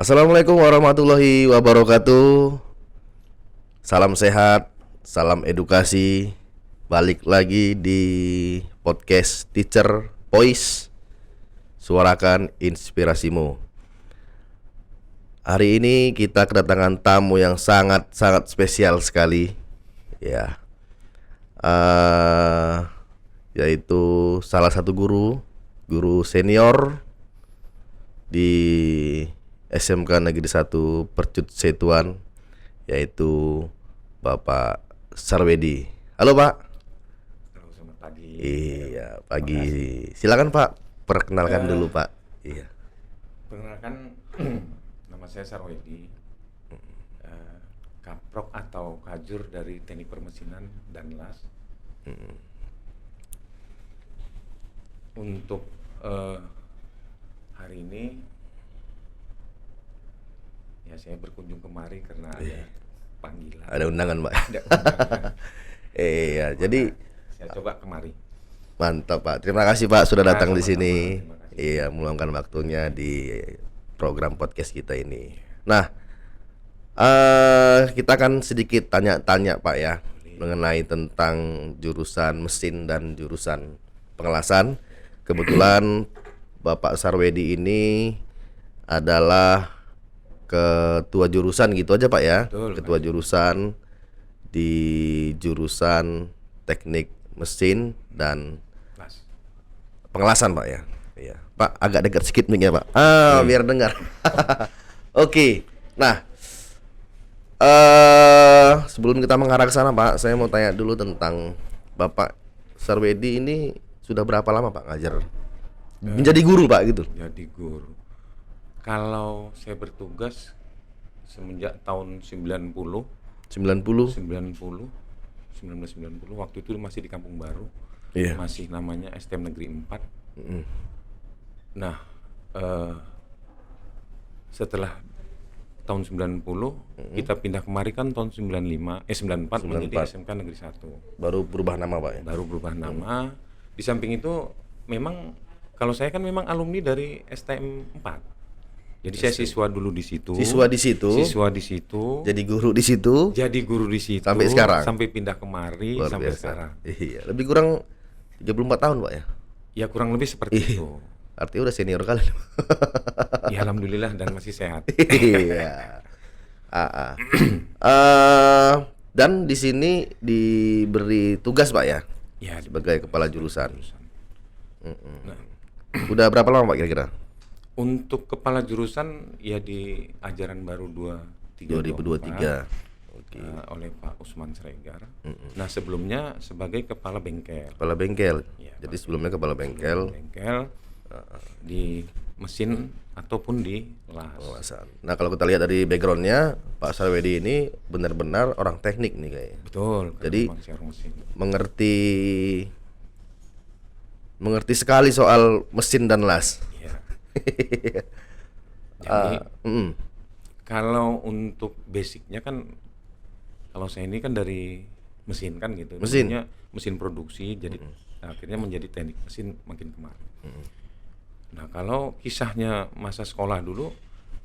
Assalamualaikum warahmatullahi wabarakatuh. Salam sehat, salam edukasi. Balik lagi di podcast Teacher Voice. Suarakan inspirasimu. Hari ini kita kedatangan tamu yang sangat spesial sekali, ya. Yaitu salah satu guru senior di SMK Negeri 1 Percut Setuan, yaitu Bapak Sarwedi. Halo Pak. Halo, selamat pagi. Iya, pagi. Silakan Pak, perkenalkan dulu Pak. Iya. Perkenalkan, nama saya Sarwedi, Kaprok atau Kajur dari Teknik Permesinan dan Las. Untuk hari ini, ya saya berkunjung kemari karena ada panggilan. Ada undangan Pak. Ada undangan. Iya, jadi Saya coba kemari. mantap Pak. Terima kasih Pak sudah datang di Sama-sama, sini. terima kasih. Iya, meluangkan waktunya di program podcast kita ini. Nah, kita akan sedikit tanya-tanya Pak ya, mengenai tentang jurusan mesin dan jurusan pengelasan. Kebetulan Bapak Sarwedi ini adalah ketua jurusan gitu aja Pak ya. Betul, Ketua jurusan di jurusan teknik mesin dan Las. pengelasan Pak ya. Iya. Pak agak dekat sedikit mic-nya Pak. Biar dengar. Oke. Nah, sebelum kita mengarah ke sana Pak, saya mau tanya dulu tentang Bapak Sarwedi ini sudah berapa lama Pak ngajar? Menjadi guru Pak gitu. Jadi guru. Kalau saya bertugas semenjak tahun 90. 1990 waktu itu masih di Kampung Baru. Iya. Masih namanya STM Negeri 4. Nah, setelah tahun 90 kita pindah kemari kan tahun 94 menjadi SMK Negeri 1. Baru berubah nama Pak ya. Baru berubah nama. Di samping itu memang kalau saya kan memang alumni dari STM 4. Jadi saya siswa dulu di situ. Siswa di situ. Jadi guru di situ. Jadi guru di situ Sampai sekarang? Sampai pindah kemari Luar sampai biasa. sekarang. Iya, lebih kurang 34 tahun Pak ya. Ya kurang lebih seperti itu. Artinya udah senior kali. Ya alhamdulillah dan masih sehat. Iya. Dan di sini diberi tugas Pak ya Ya sebagai kepala jurusan. Nah, Udah berapa lama Pak kira-kira? untuk kepala jurusan ya di ajaran baru 2023. Oke. Oleh Pak Usman Sregar. Nah sebelumnya sebagai kepala bengkel. Kepala bengkel. Ya, Jadi sebelumnya kepala bengkel. Di mesin ataupun di las. Pengawasan. Nah kalau kita lihat dari backgroundnya Pak Sarwedi ini benar-benar orang teknik nih kayaknya. Betul. Jadi memang saya orang mesin. mengerti sekali soal mesin dan las. Ya. Jadi kalau untuk basicnya kan kalau saya ini kan dari mesin kan gitu. Mesin. Dulunya mesin produksi jadi akhirnya menjadi teknik mesin makin kemari. Nah kalau kisahnya masa sekolah dulu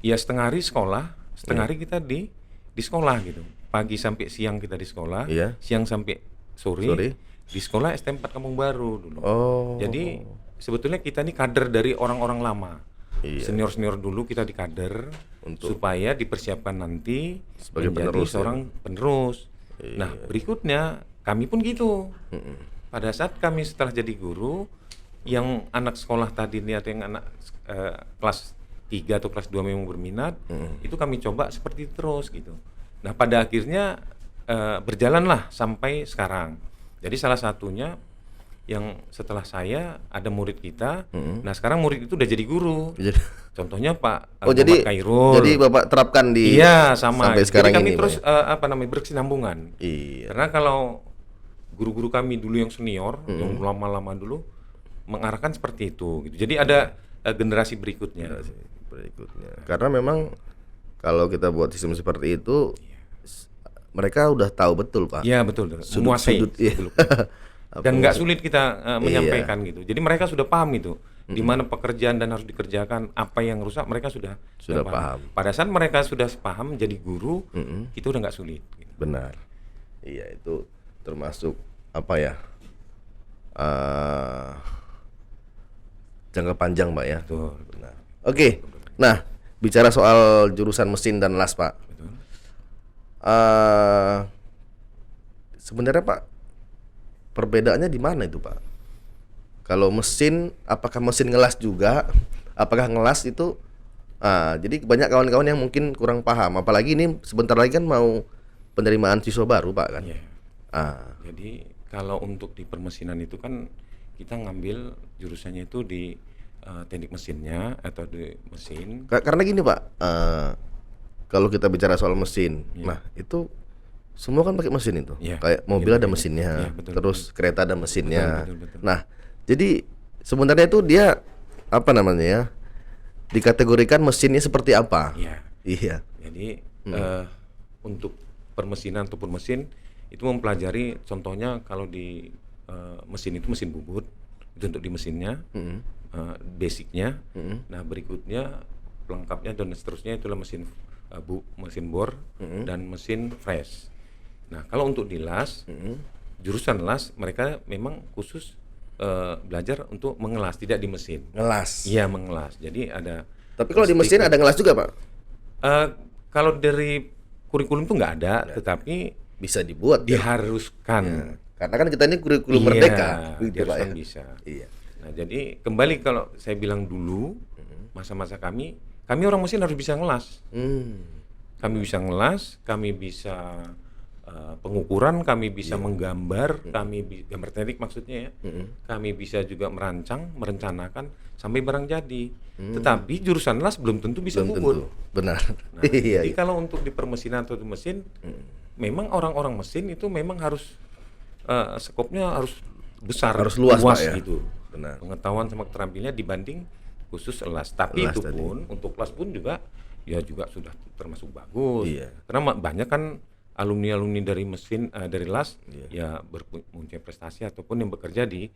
ya setengah hari sekolah, setengah hari kita di sekolah gitu. Pagi sampai siang kita di sekolah, Iya. siang sampai sore. Di sekolah STM 4 Kampung Baru dulu. Oh. Jadi sebetulnya kita ini kader dari orang-orang lama. Iya. Senior-senior dulu kita dikader supaya dipersiapkan nanti Sebagai menjadi penerus, seorang penerus. Nah, berikutnya kami pun gitu. Pada saat kami setelah jadi guru, yang anak sekolah tadi ini atau yang anak kelas 3 atau kelas 2 memang berminat, itu kami coba seperti itu terus gitu. Nah, pada akhirnya berjalanlah sampai sekarang. Jadi salah satunya yang setelah saya ada murid kita, nah sekarang murid itu udah jadi guru. Contohnya Pak jadi Muhammad Khairul. Jadi Bapak terapkan di Iya sama. sampai sekarang jadi kami ini, terus Pak berkesinambungan. Iya. Karena kalau guru-guru kami dulu yang senior, yang lama-lama dulu mengarahkan seperti itu. Gitu. Jadi ada generasi berikutnya. Karena memang kalau kita buat sistem seperti itu, mereka udah tahu betul Pak. Iya betul. Menguasai. Sudut-sudut. Iya. Dan nggak sulit kita menyampaikan gitu. Jadi mereka sudah paham itu. di mana pekerjaan dan harus dikerjakan, apa yang rusak mereka sudah paham. Pada saat mereka sudah paham jadi guru, itu udah nggak sulit. Benar. Iya, itu termasuk apa ya? Jangka panjang, Pak ya. Betul. Benar. Oke. Nah, bicara soal jurusan mesin dan las, Pak. Betul. Sebenarnya, Pak, perbedaannya di mana itu, Pak? Kalau mesin, apakah mesin ngelas juga? Apakah ngelas itu? Jadi banyak kawan-kawan yang mungkin kurang paham. Apalagi ini sebentar lagi kan mau penerimaan siswa baru, Pak, kan? Iya. Jadi kalau untuk di permesinan itu kan kita ngambil jurusannya itu di teknik mesinnya atau di mesin. Karena gini, Pak, kalau kita bicara soal mesin, nah itu semua kan pakai mesin itu. Iya. Kayak mobil ada mesinnya, Iya, betul, terus kereta ada mesinnya. Betul. Nah, jadi sebenarnya itu dia apa namanya ya? Dikategorikan mesinnya seperti apa? Iya. Iya. Jadi untuk permesinan ataupun mesin itu mempelajari, contohnya kalau di mesin itu mesin bubut, itu untuk di mesinnya, basicnya. Nah berikutnya pelengkapnya dan seterusnya itulah mesin mesin bor dan mesin fresh. Nah kalau untuk di las, jurusan las mereka memang khusus belajar untuk mengelas, tidak di mesin. Ngelas. Iya mengelas. Jadi ada. Tapi kalau di mesin ada ngelas juga, Pak? Kalau dari kurikulum itu nggak ada, tetapi Bisa dibuat. Ya? diharuskan. Karena kan kita ini kurikulum merdeka, gitu, Pak, diharuskan ya? bisa. Iya. Nah jadi kembali kalau saya bilang dulu masa-masa kami orang mesin harus bisa ngelas. Kami bisa ngelas, kami bisa pengukuran, kami bisa menggambar, gambar teknik maksudnya ya. Kami bisa juga merancang, merencanakan sampai barang jadi. Tetapi jurusan las belum tentu bisa Belum bubut. tentu. Benar. Nah, Iya. jadi kalau untuk di permesinan atau di mesin, memang orang-orang mesin itu memang harus skopnya harus besar, Harus luas, Pak, ya? gitu. Benar. Pengetahuan sama keterampilannya dibanding khusus las. Tapi Las itu tadi. pun untuk kelas pun juga ya juga sudah termasuk bagus. Iya. Karena banyak kan alumni dari mesin dari las ya mempunyai prestasi ataupun yang bekerja di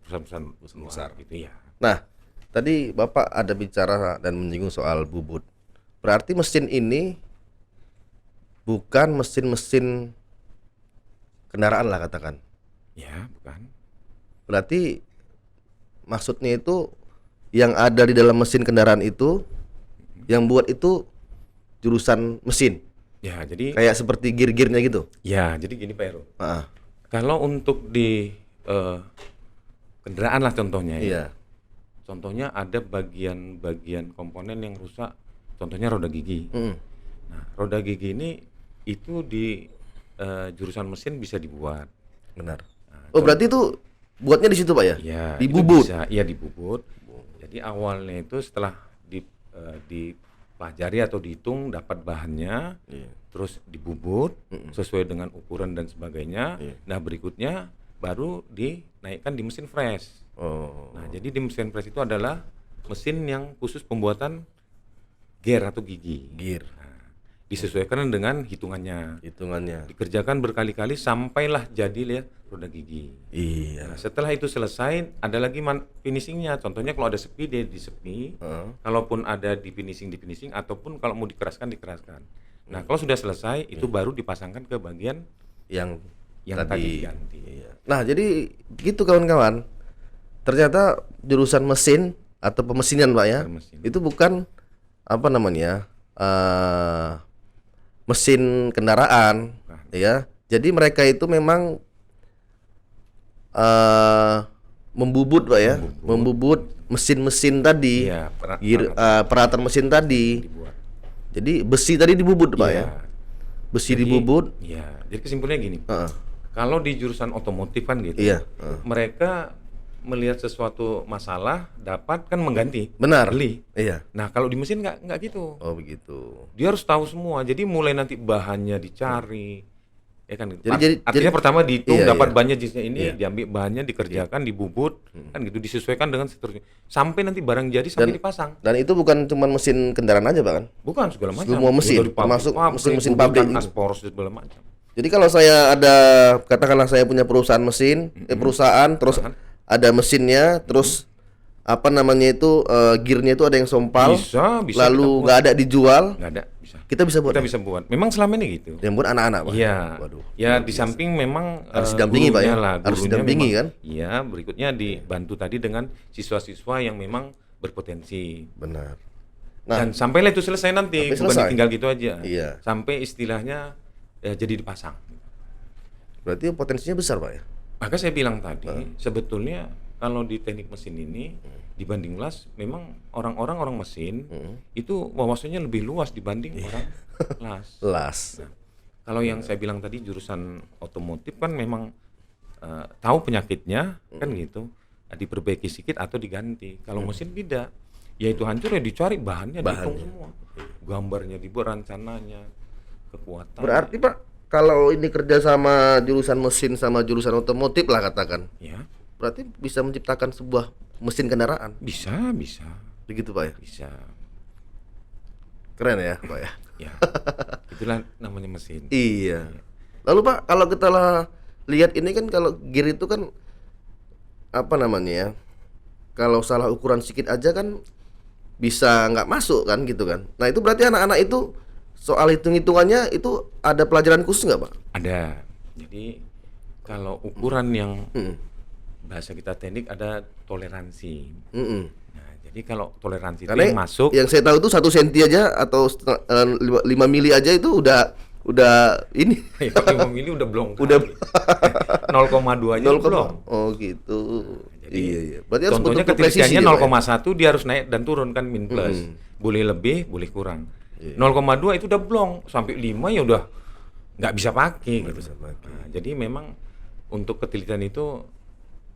perusahaan-perusahaan besar gitu ya. Nah, tadi Bapak ada bicara dan menyinggung soal bubut. Berarti mesin ini bukan mesin-mesin kendaraan lah katakan. Ya, bukan. Berarti maksudnya itu yang ada di dalam mesin kendaraan itu yang buat itu jurusan mesin. Ya, jadi Kayak seperti gear-gearnya gitu. ya, jadi gini Pak Heru. Ah, Kalau untuk di kendaraan lah contohnya ya. iya. Contohnya ada bagian-bagian komponen yang rusak. Contohnya roda gigi. Nah, roda gigi ini itu di jurusan mesin bisa dibuat. Benar. Oh, berarti itu buatnya di situ, Pak ya? Iya. Di itu bubut. Bisa, iya di bubut. Jadi awalnya itu setelah dipelajari atau dihitung dapat bahannya, terus dibubut sesuai dengan ukuran dan sebagainya. Nah berikutnya baru dinaikkan di mesin fresh. Oh. Nah jadi di mesin fresh itu adalah mesin yang khusus pembuatan gear atau gigi. Gear. Nah, disesuaikan dengan hitungannya. Hitungannya. Dikerjakan berkali-kali sampailah jadi ya roda gigi. Iya. Nah, setelah itu selesai, ada lagi finishingnya. Contohnya kalau ada sepi, dia di sepi. Kalaupun ada di finishing ataupun kalau mau dikeraskan. Nah, kalau sudah selesai, itu baru dipasangkan ke bagian Yang tadi diganti. Iya. Nah, jadi gitu kawan-kawan. Ternyata jurusan mesin atau pemesinan, Pak ya, Mesin. itu bukan apa namanya mesin kendaraan, ya. Jadi mereka itu memang membubut, Pak ya, membubut mesin-mesin tadi, Iya, peralatan mesin tadi. dibuat. Jadi besi tadi dibubut, Pak ya, Iya. besi Jadi- dibubut. Iya. Jadi kesimpulannya gini. Heeh. Kalau di jurusan otomotif kan gitu. Iya. Mereka melihat sesuatu masalah dapat kan mengganti. Benar. Beli. Iya. Nah, kalau di mesin nggak gitu. Oh begitu. Dia harus tahu semua. Jadi mulai nanti bahannya dicari. Ya kan gitu. Jadi- Artinya jadi- pertama dihitung iya, dapat iya. bahannya jenisnya ini, diambil bahannya dikerjakan, dibubut, kan gitu disesuaikan dengan seterusnya. Sampai nanti barang jadi sampai dipasang. Dan itu bukan cuma mesin kendaraan aja, Pak kan? Bukan segala macam. Semua mesin, Dari pabrik, termasuk mesin-mesin pabrik bubutan, itu. aspor segala macam. Jadi kalau saya ada, katakanlah saya punya perusahaan mesin, perusahaan, terus ada mesinnya, terus apa namanya itu gearnya itu ada yang sompal, Bisa lalu kita buat. nggak ada dijual, Nggak ada, bisa. kita bisa buat. Kita bisa buat. Memang selama ini gitu. Yang buat anak-anak, Pak. Iya. Waduh. Ya di samping memang Harus didampingi, Pak, ya? gurunya lah, Harus gurunya didampingi, memang, kan? Iya, berikutnya dibantu tadi dengan siswa-siswa yang memang berpotensi. Benar. Nah, Dan sampailah itu selesai nanti, sampai bukan selesai. ditinggal gitu aja. Iya. Sampai istilahnya jadi dipasang. berarti potensinya besar, Pak ya. Maka saya bilang tadi, sebetulnya kalau di teknik mesin ini dibanding las, memang orang mesin itu wawasannya lebih luas dibanding orang las. Las. Nah, kalau yang saya bilang tadi jurusan otomotif kan memang tahu penyakitnya kan gitu, diperbaiki sedikit atau diganti. Kalau mesin tidak, ya itu hancur ya dicari bahannya, dihitung semua, gambarnya dibuat, rencananya, kekuatan. Berarti Pak, kalau ini kerja sama jurusan mesin sama jurusan otomotif lah katakan, Ya berarti bisa menciptakan sebuah mesin kendaraan. bisa, Begitu Pak ya. bisa. Keren ya Pak ya. Ya itulah namanya mesin. Iya. Lalu Pak, kalau kita lihat ini kan, kalau gear itu kan apa namanya ya, kalau salah ukuran sedikit aja kan bisa nggak masuk kan gitu kan. Nah itu berarti anak-anak itu soal hitung-hitungannya itu ada pelajaran khusus nggak Pak? Ada. Jadi kalau ukuran yang bahasa kita teknik ada toleransi. Mm-mm. Nah, jadi kalau toleransi itu Karena yang masuk yang saya tahu itu 1 senti aja atau 5 mili aja itu udah ini ya, 5 mili udah belum. Udah. 0,2 aja 0, belum. Oh gitu. Jadi, iya. Berarti harus contohnya betul-betul presisi ketelitiannya dia, Pak, ya? 0,1 dia harus naik dan turun kan, min plus. Boleh lebih, boleh kurang. 0,2 itu udah blong, sampai 5 ya udah nggak bisa pakai gitu. Nah, jadi memang untuk ketelitian itu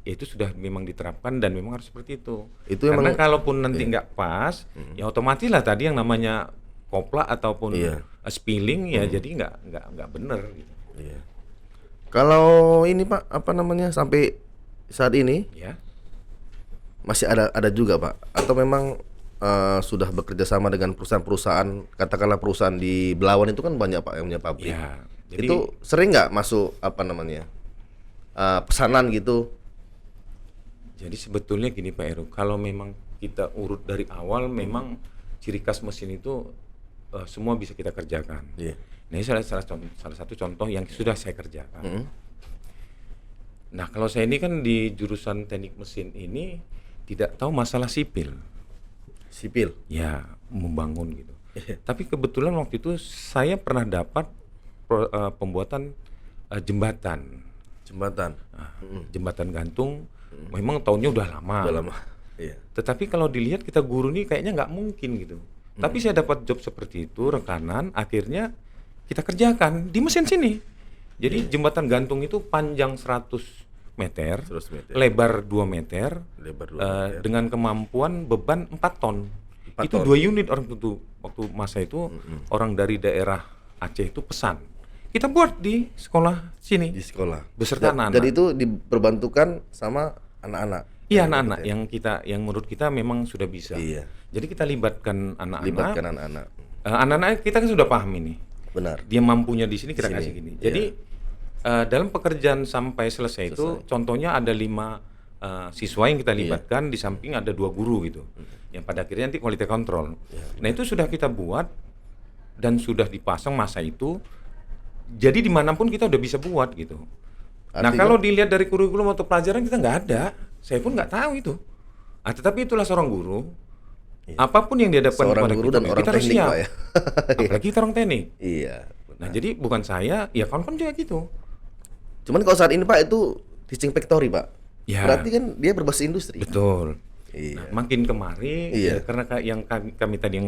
ya itu sudah memang diterapkan dan memang harus seperti itu. Itu Karena emang- kalaupun nanti nggak pas, ya otomatis lah tadi yang namanya kopla ataupun spilling ya jadi nggak bener gitu. Iya. Kalau ini Pak, apa namanya, sampai saat ini Ya. masih ada juga Pak, atau memang sudah bekerja sama dengan perusahaan-perusahaan, katakanlah perusahaan di Belawan itu kan banyak Pak yang punya pabrik. Ya, jadi Itu sering nggak masuk apa namanya pesanan gitu? Jadi sebetulnya gini Pak Heru, kalau memang kita urut dari awal, memang ciri khas mesin itu semua bisa kita kerjakan. Iya. Nah ini salah satu contoh yang sudah saya kerjakan. Nah kalau saya ini kan di jurusan teknik mesin ini tidak tahu masalah sipil, Sipil. ya membangun gitu. Tapi kebetulan waktu itu saya pernah dapat pembuatan jembatan. Jembatan. Jembatan gantung. Memang tahunnya udah lama. Udah lama. Iya. Tetapi kalau dilihat kita guru nih kayaknya nggak mungkin gitu. Tapi saya dapat job seperti itu, rekanan, akhirnya kita kerjakan di mesin sini. Jadi jembatan gantung itu panjang 100 meter, 100 meter. lebar 2 meter, Lebar 2 meter. dengan kemampuan beban 4 ton. 4 Itu ton. 2 unit orang itu waktu masa itu orang dari daerah Aceh itu pesan. Kita buat di sekolah sini. Di sekolah. Beserta anak-anak. Dan itu diperbantukan sama anak-anak. Iya anak-anak yang menurut kita memang sudah bisa. Iya. Jadi kita libatkan anak-anak. Libatkan anak-anak. Anak-anak kita kan sudah paham ini. Benar. Dia mampunya di sini kita Sini, kasih gini. iya. Jadi dalam pekerjaan sampai selesai itu, contohnya ada 5 siswa yang kita libatkan, di samping ada 2 guru gitu. Yang pada akhirnya nanti quality control. Nah itu sudah kita buat dan sudah dipasang masa itu. Jadi dimanapun kita udah bisa buat gitu. Nah Artinya- kalau dilihat dari kurikulum atau pelajaran kita nggak ada, saya pun nggak tahu itu. Tetapi itulah seorang guru. Apapun yang dihadapkan Seorang kepada guru kita, dan orang kita harus teknik siap. Pak ya. Apalagi kita orang teknik. Iya. Nah jadi bukan saya, ya kawan-kawan juga gitu. Cuman kalau saat ini Pak itu teaching factory Pak. Ya. Berarti kan dia berbasis industri. Betul. Iya. Nah, makin kemari, Iya. ya, karena yang kami tadi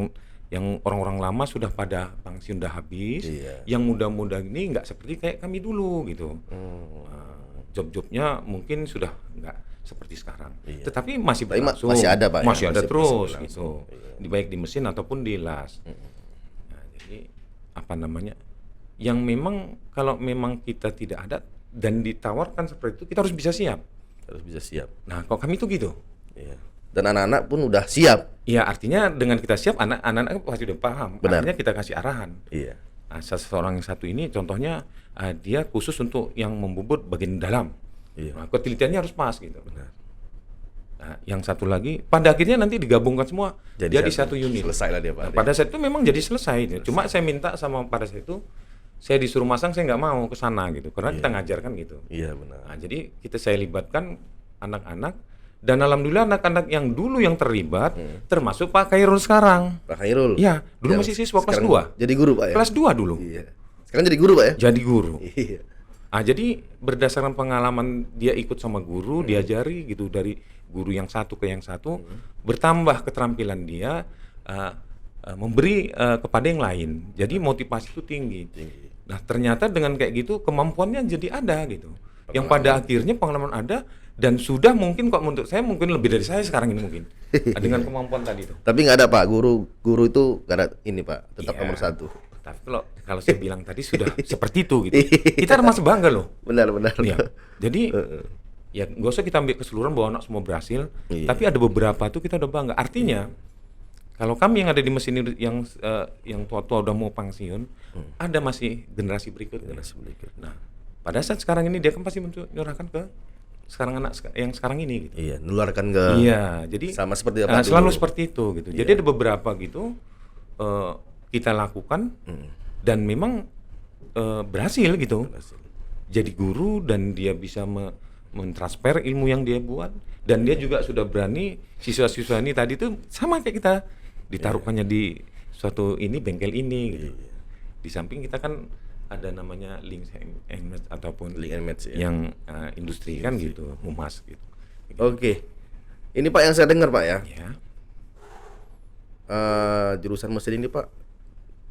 yang orang-orang lama sudah pada pensiun udah habis, Iya. yang muda-muda ini nggak seperti kayak kami dulu gitu. Job-jobnya mungkin sudah nggak seperti sekarang, tetapi masih Tapi berlangsung, masih ada, Pak, ya? masih ada Masih terus berlangsung. gitu, baik di mesin ataupun di las. Nah, jadi apa namanya, yang memang kalau memang kita tidak ada dan ditawarkan seperti itu, kita harus bisa siap. Harus bisa siap. Nah, kalau kami tuh gitu. Iya. Dan anak-anak pun udah siap. Ya artinya dengan kita siap anak-anak pasti udah paham. Benar. Artinya kita kasih arahan. Iya. Nah, seseorang yang satu ini contohnya dia khusus untuk yang membobot bagian dalam. Iya. Nah, ketelitiannya harus pas gitu. Nah, yang satu lagi pada akhirnya nanti digabungkan semua jadi satu unit. Selesai lah dia Pak. Nah, pada saat itu memang jadi selesai. Cuma saya minta sama pada saat itu saya disuruh masang, saya nggak mau ke sana gitu karena kita ngajarkan gitu. Iya benar. Nah, jadi saya libatkan anak-anak dan alhamdulillah anak-anak yang dulu yang terlibat termasuk Pak Khairul sekarang. Pak Khairul. Ya, dulu masih siswa kelas 2. Jadi guru Pak ya. Kelas 2 dulu. Iya. Sekarang jadi guru Pak ya. Jadi guru. Iya. Ah, jadi berdasarkan pengalaman dia ikut sama guru, diajari gitu dari guru yang satu ke yang satu, bertambah keterampilan dia memberi kepada yang lain. Jadi motivasi itu tinggi. Nah, ternyata dengan kayak gitu kemampuannya jadi ada gitu. Yang pada akhirnya pengalaman ada dan sudah mungkin kok menurut saya mungkin lebih dari saya sekarang ini mungkin dengan kemampuan tadi itu. Tapi nggak ada Pak, guru itu nggak ada ini Pak, tetap Iya. nomor 1. Tapi kalau saya bilang tadi sudah seperti itu gitu. Kita masih bangga loh. Benar. Iya. Jadi ya nggak usah kita ambil keseluruhan bahwa anak semua berhasil, Iya. tapi ada beberapa tuh kita udah bangga. Artinya kalau kami yang ada di mesin ini yang tua-tua udah mau pensiun, ada masih generasi berikutnya. Nah, pada saat sekarang ini dia kan pasti menyerahkan ke sekarang anak yang sekarang ini gitu. Iya, nularkan ke. Iya, jadi sama seperti apa selalu dulu. seperti itu gitu. Jadi ada beberapa gitu kita lakukan dan memang berhasil gitu. Jadi guru dan dia bisa mentransfer ilmu yang dia buat dan dia juga sudah berani siswa-siswa ini tadi tuh sama kayak kita ditaruhkannya di suatu ini bengkel ini gitu. Di samping kita kan ada namanya link and match ataupun Link and match, ya. yang industri kan gitu, humas gitu. Oke. Ini Pak yang saya dengar Pak ya. Ya. Jurusan mesin ini Pak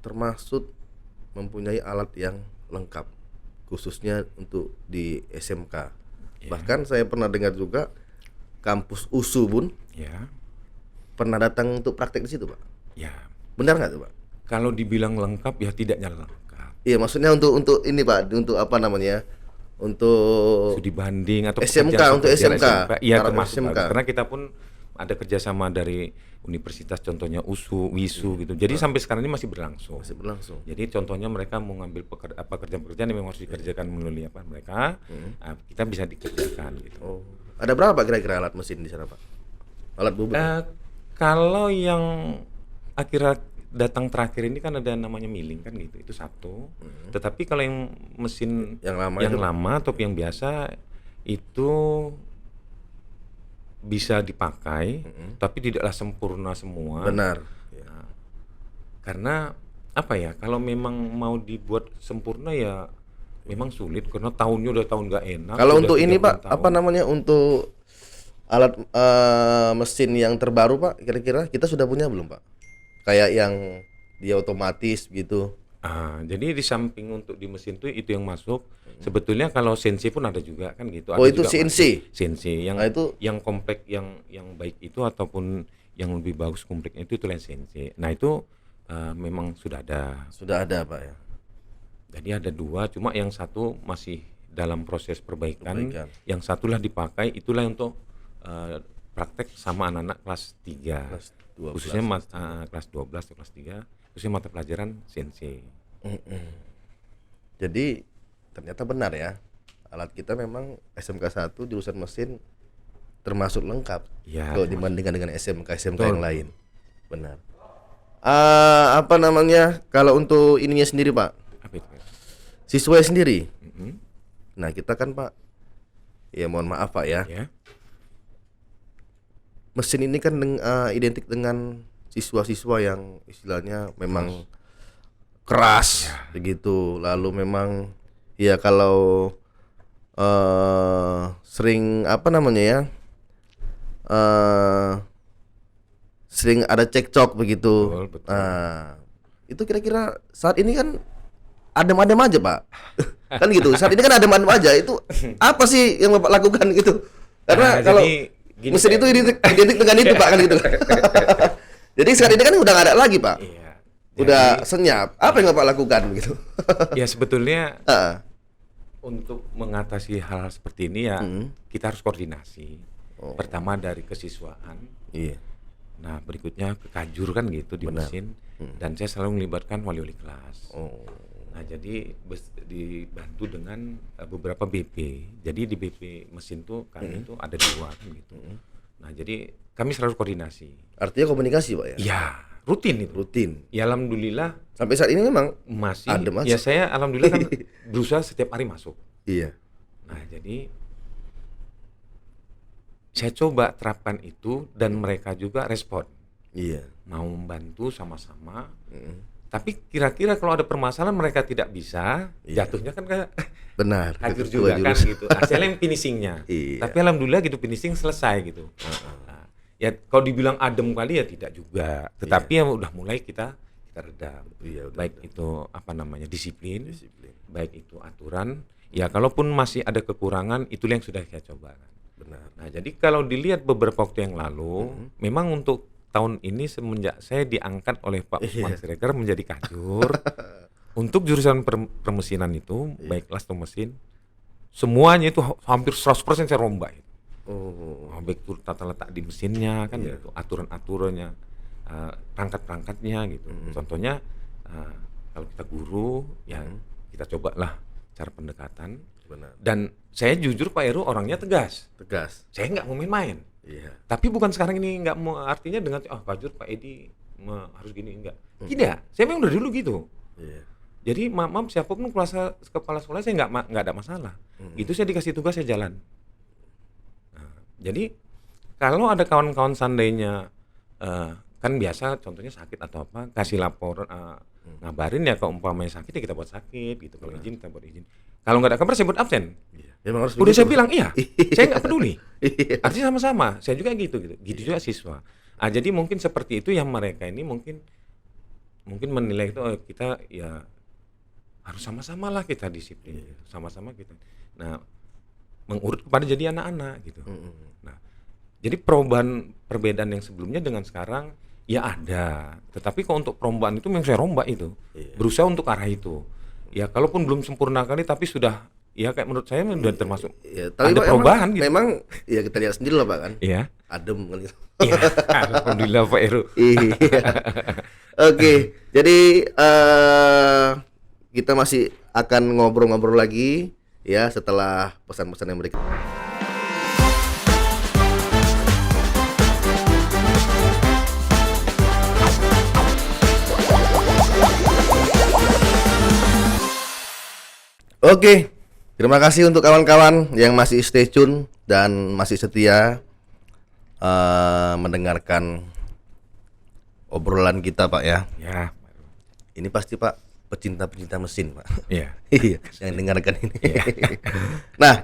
termasuk mempunyai alat yang lengkap khususnya untuk di SMK. Bahkan saya pernah dengar juga kampus USU pun Ya. pernah datang untuk praktek di situ Pak. Ya. Benar nggak tuh Pak? Kalau dibilang lengkap ya tidaknya lengkap. Iya, maksudnya untuk ini Pak, untuk apa namanya? Untuk Studi banding atau SMK, pekerjaan untuk pekerjaan SMK. Iya Para termasuk SMK. karena kita pun ada kerjasama dari universitas contohnya USU, WISU gitu. Jadi sampai sekarang ini masih berlangsung. masih berlangsung. Jadi contohnya mereka mau ngambil pekerjaan-pekerjaan yang memang harus dikerjakan melalui apa mereka, kita bisa dikerjakan gitu. Oh. Ada berapa Pak kira-kira alat mesin di sana Pak? Alat bubut. Kalau yang akhirnya datang terakhir ini kan ada namanya milling kan gitu, itu satu. Tetapi kalau yang mesin Yang lama yang itu? lama atau yang biasa itu bisa dipakai, tapi tidaklah sempurna semua. Benar. Nah, karena apa ya? Kalau memang mau dibuat sempurna ya memang sulit karena tahunnya udah tahun nggak enak. Kalau udah untuk ini 30 Pak, tahun. apa namanya untuk alat mesin yang terbaru Pak, kira-kira kita sudah punya belum Pak? Kayak yang dia otomatis gitu. Jadi di samping untuk di mesin itu yang masuk. Sebetulnya kalau CNC pun ada juga kan gitu. Oh, Ada itu juga CNC? CNC yang Nah, itu- yang komplek yang baik itu ataupun yang lebih bagus kompleknya itu yang CNC. Nah itu memang sudah ada. Sudah ada Pak ya. Jadi ada 2, cuma yang satu masih dalam proses perbaikan. Perbaikan. Yang satulah dipakai, itulah untuk praktek sama anak-anak kelas 3. Kelas 12, Khususnya kelas 12 atau kelas 3, khususnya mata pelajaran CNC. Jadi ternyata benar ya. Alat kita memang SMK 1 jurusan mesin termasuk lengkap. Ya, Kalau dibandingkan dengan SMK Betul. yang lain. Benar. Apa namanya? Kalau untuk ininya sendiri Pak, Apa itu? siswa sendiri. Mhm. Nah, kita kan Pak, ya mohon maaf Pak ya. Ya. Mesin ini kan identik dengan siswa-siswa yang istilahnya memang keras begitu. Lalu memang ya kalau sering apa namanya ya? Sering ada cekcok begitu. Betul, betul. Nah, itu kira-kira saat ini kan adem-adem aja Pak. Kan gitu. Saat ini kan adem-adem aja. Itu apa sih yang Bapak lakukan gitu? Karena Nah, kalau jadi gini, mesin Pak. itu identik dengan itu Pak kan gitu. Jadi saat ini kan udah nggak ada lagi Pak. Iya. Udah senyap. Apa yang Bapak lakukan gitu? Ya sebetulnya Heeh. untuk mengatasi hal seperti ini ya kita harus koordinasi. Oh. Pertama dari kesiswaan. Iya. Nah berikutnya ke kajur kan gitu di Benar. mesin. Dan saya selalu melibatkan wali-wali kelas. Oh. Nah jadi dibantu dengan beberapa BP. Jadi di BP mesin tuh kami itu ada 2 kan gitu. Nah, jadi kami selalu koordinasi. Artinya komunikasi Pak ya? Ya, rutin itu. Rutin. Ya alhamdulillah Sampai saat ini memang masih. ada masuk. Ya saya alhamdulillah kan berusaha setiap hari masuk. Iya. Nah, jadi saya coba terapkan itu dan mereka juga respon. Iya. Mau membantu sama-sama. Tapi kira-kira kalau ada permasalahan mereka tidak bisa, jatuhnya kan kayak Benar. hancur ketua juga kan jurusan. gitu. Hasilnya yang finishingnya. Iya. Tapi alhamdulillah gitu finishing selesai gitu. Nah, ya kalau dibilang adem kali ya tidak juga. Tetapi ya udah mulai kita redam. Iya, udah Baik itu apa namanya disiplin, Disiplin. baik itu aturan. Ya kalaupun masih ada kekurangan, itulah yang sudah saya coba. Benar. Nah jadi kalau dilihat beberapa waktu yang lalu, memang untuk tahun ini semenjak saya diangkat oleh Pak Usman Siregar menjadi kajur untuk jurusan permesinan itu, baik kelas atau mesin, semuanya itu hampir 100% saya rombak. Oh. Baik itu tata letak di mesinnya kan gitu, aturan-aturannya, perangkat-perangkatnya gitu. Contohnya kalau kita guru, ya kita cobalah cara pendekatan. Benar. Dan saya jujur Pak Heru orangnya tegas. Tegas. Saya nggak mau main-main. Iya. Tapi bukan sekarang ini nggak mau artinya dengan kajur Pak Edi harus gini enggak. Tidak, saya memang dari dulu gitu. Iya. Jadi maaf siapapun kepala sekolah saya nggak ada masalah. Itu saya dikasih tugas saya jalan. Nah, jadi kalau ada kawan-kawan seandainya kan biasa contohnya sakit atau apa kasih laporan ngabarin ya kalau umpamanya sakit ya kita buat sakit gitu, kalau izin kita buat izin. Kalau nggak ada kabar saya buat absen. Iya. Memang harus Udah begitu, saya Pak. bilang iya, saya nggak peduli. Iya. Artinya sama-sama, saya juga gitu. Gitu juga siswa. Jadi mungkin seperti itu yang mereka ini mungkin menilai itu kita ya harus sama-sama lah kita disiplin, sama-sama kita. Nah, mengurut kepada jadi anak-anak gitu. Nah, jadi perbedaan yang sebelumnya dengan sekarang ya ada. Tetapi kalau untuk perombakan itu memang saya rombak itu, berusaha untuk arah itu. Ya kalaupun belum sempurna kali, tapi sudah ya kayak menurut saya sudah termasuk Iya, tapi ada Pak, perubahan gitu. memang ya kita lihat sendiri lah Pak kan. Iya. Adem kan itu. Iya, alhamdulillah Pak Heru. Iya. Oke, jadi kita masih akan ngobrol-ngobrol lagi ya setelah pesan-pesan yang berikut. Oke, terima kasih untuk kawan-kawan yang masih stay tune dan masih setia mendengarkan obrolan kita Pak ya. Ya, Ini pasti Pak pecinta-pecinta mesin Pak. iya. Iya, yang dengarkan ini. Iya. Nah,